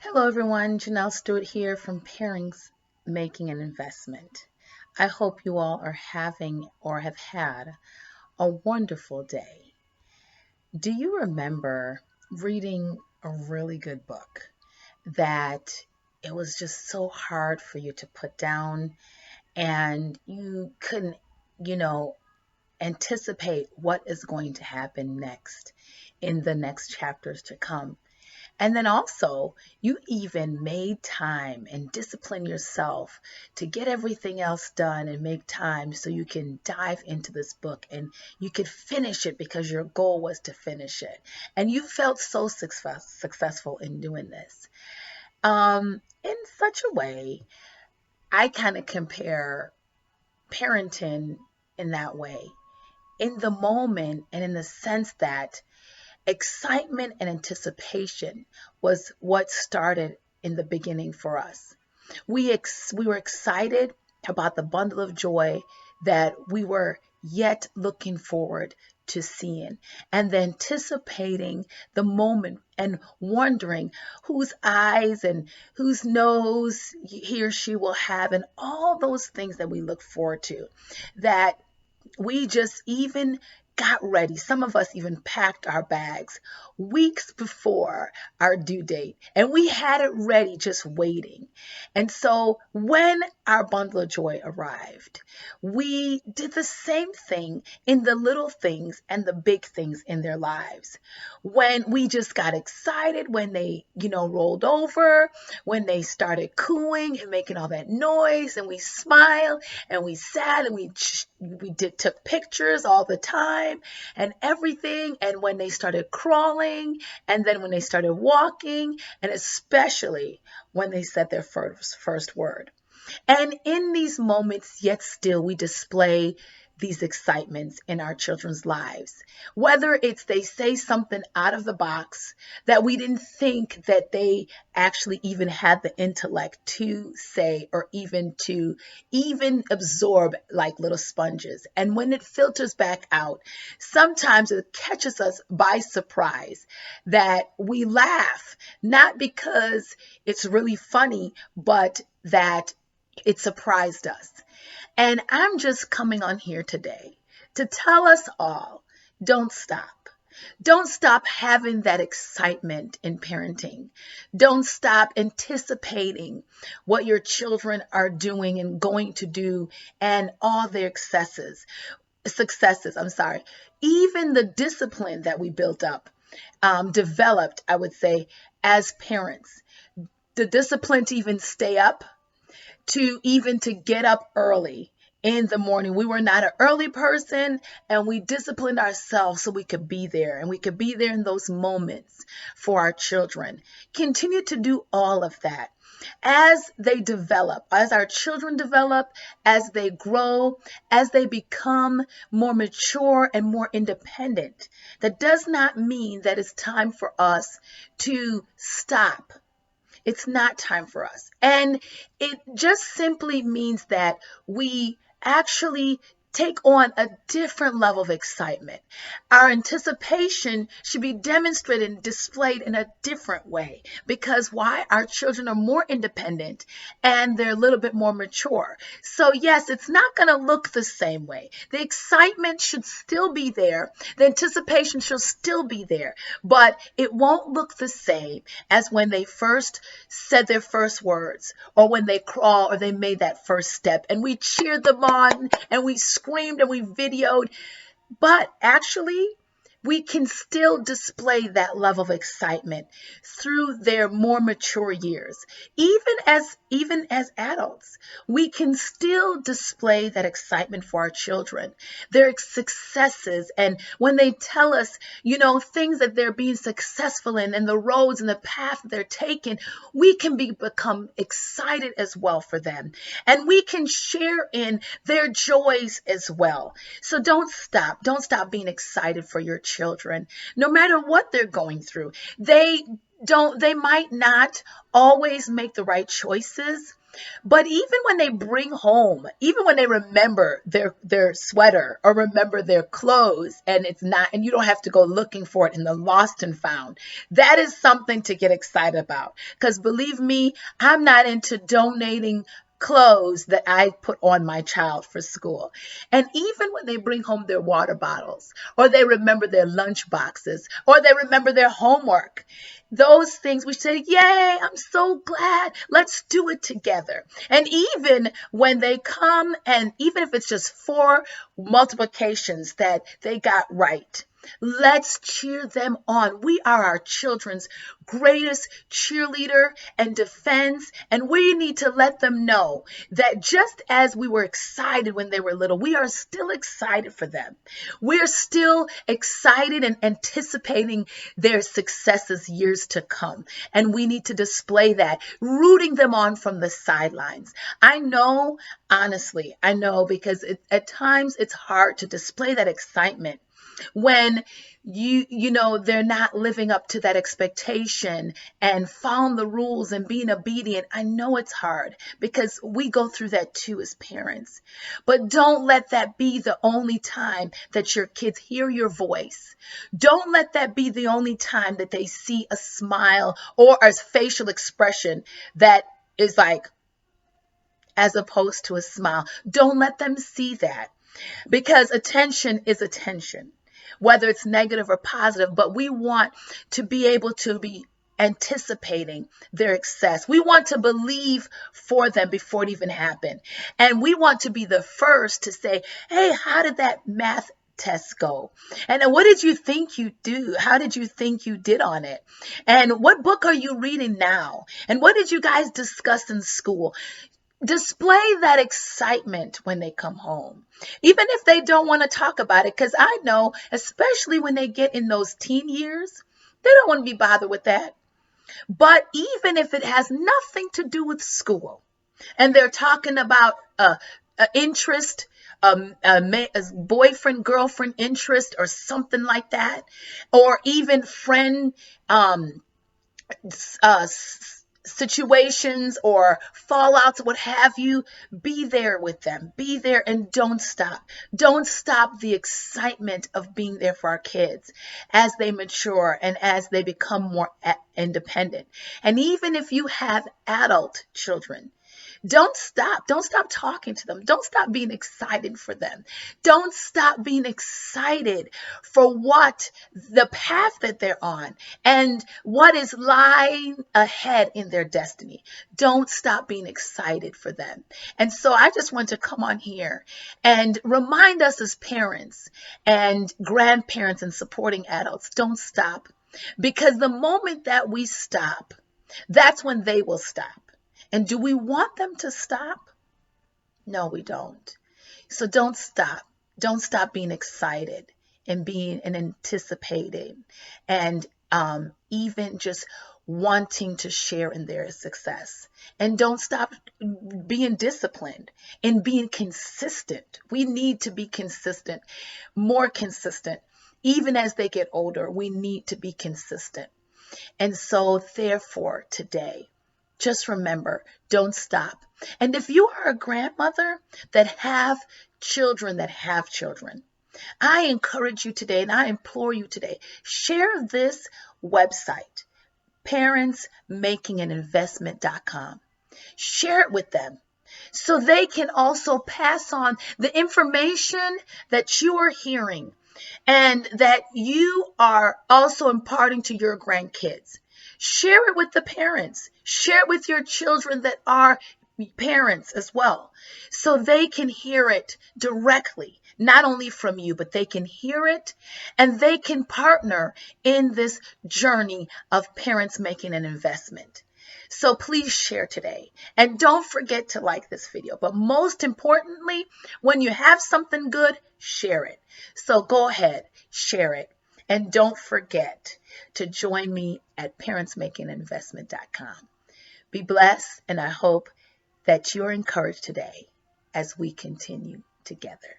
Hello, everyone. Janelle Stewart here from Pairings Making an Investment. I hope you all are having or have had a wonderful day. Do you remember reading a really good book that it was just so hard for you to put down and you couldn't, you know, anticipate what is going to happen next in the next chapters to come? And then also, you even made time and discipline yourself to get everything else done and make time so you can dive into this book and you could finish it because your goal was to finish it. And you felt so successful in doing this. In such a way, I kind of compare parenting in that way. In the moment, and in the sense that excitement and anticipation was what started in the beginning for us. We were excited about the bundle of joy that we were yet looking forward to seeing and anticipating the moment and wondering whose eyes and whose nose he or she will have and all those things that we look forward to, that we just even got ready. Some of us even packed our bags weeks before our due date, and we had it ready just waiting. And so when our bundle of joy arrived, we did the same thing in the little things and the big things in their lives. When we just got excited, when they, rolled over, when they started cooing and making all that noise, and we smiled and we sat and we took pictures all the time and everything. And when they started crawling, and then when they started walking, and especially when they said their first word. And in these moments, yet still, we display these excitements in our children's lives. Whether it's they say something out of the box that we didn't think that they actually even had the intellect to say, or even to even absorb like little sponges. And when it filters back out, sometimes it catches us by surprise that we laugh, not because it's really funny, but that it surprised us. And I'm just coming on here today to tell us all, don't stop. Don't stop having that excitement in parenting. Don't stop anticipating what your children are doing and going to do and all their successes, I'm sorry. Even the discipline that we built up, developed, I would say, as parents. The discipline to even stay up, to get up early in the morning. We were not an early person, and we disciplined ourselves so we could be there, and we could be there in those moments for our children. Continue to do all of that. As they develop, as our children develop, as they grow, as they become more mature and more independent, that does not mean that it's time for us to stop. It's not time for us. And it just simply means that we actually take on a different level of excitement. Our anticipation should be demonstrated and displayed in a different way, because why? Our children are more independent and they're a little bit more mature. So yes, it's not going to look the same way. The excitement should still be there. The anticipation should still be there, but it won't look the same as when they first said their first words, or when they crawled, or they made that first step and we cheered them on and we screamed and we videoed. But actually, we can still display that level of excitement through their more mature years. Even as adults, we can still display that excitement for our children, their successes, and when they tell us, things that they're being successful in and the roads and the path they're taking, we can become excited as well for them. And we can share in their joys as well. So don't stop. Don't stop being excited for your children, no matter what they're going through. They might not always make the right choices, But even when they bring home, even when they remember their sweater or remember their clothes and it's not, and you don't have to go looking for it in the lost and found, that is something to get excited about. Because believe me, I'm not into donating clothes that I put on my child for school. And even when they bring home their water bottles, or they remember their lunch boxes, or they remember their homework, those things we say, yay, I'm so glad. Let's do it together. And even when they come, and even if it's just 4 multiplications that they got right, let's cheer them on. We are our children's greatest cheerleader and defense, and we need to let them know that just as we were excited when they were little, we are still excited for them. We're still excited and anticipating their successes years to come, and we need to display that, rooting them on from the sidelines. I know, honestly, I know, because at times it's hard to display that excitement when you know they're not living up to that expectation and following the rules and being obedient. I know it's hard because we go through that too as parents. But don't let that be the only time that your kids hear your voice. Don't let that be the only time that they see a smile or a facial expression that is like, as opposed to a smile. Don't let them see that, because attention is attention, whether it's negative or positive. But we want to be able to be anticipating their success. We want to believe for them before it even happened. And we want to be the first to say, hey, how did that math test go? And then what did you think you do? How did you think you did on it? And what book are you reading now? And what did you guys discuss in school? Display that excitement when they come home, even if they don't want to talk about it. Because I know, especially when they get in those teen years, they don't want to be bothered with that. But even if it has nothing to do with school, and they're talking about interest, a boyfriend, girlfriend interest, or something like that, or even friend uh, situations or fallouts, what have you, be there with them. Be there and don't stop. Don't stop the excitement of being there for our kids as they mature and as they become more independent. And even if you have adult children, don't stop. Don't stop talking to them. Don't stop being excited for them. Don't stop being excited for what the path that they're on and what is lying ahead in their destiny. Don't stop being excited for them. And so I just want to come on here and remind us as parents and grandparents and supporting adults, don't stop. Because the moment that we stop, that's when they will stop. And do we want them to stop? No, we don't. So don't stop. Don't stop being excited and being and anticipating and even just wanting to share in their success. And don't stop being disciplined and being consistent. We need to be consistent, more consistent. Even as they get older, we need to be consistent. And so, therefore, today, just remember, don't stop. And if you are a grandmother that have children, I encourage you today and I implore you today, share this website, parentsmakinganinvestment.com. Share it with them so they can also pass on the information that you are hearing and that you are also imparting to your grandkids. Share it with the parents. Share it with your children that are parents as well, so they can hear it directly, not only from you, but they can hear it and they can partner in this journey of parents making an investment. So please share today. And don't forget to like this video. But most importantly, when you have something good, share it. So go ahead, share it. And don't forget to join me at parentsmakinginvestment.com. Be blessed, and I hope that you're encouraged today as we continue together.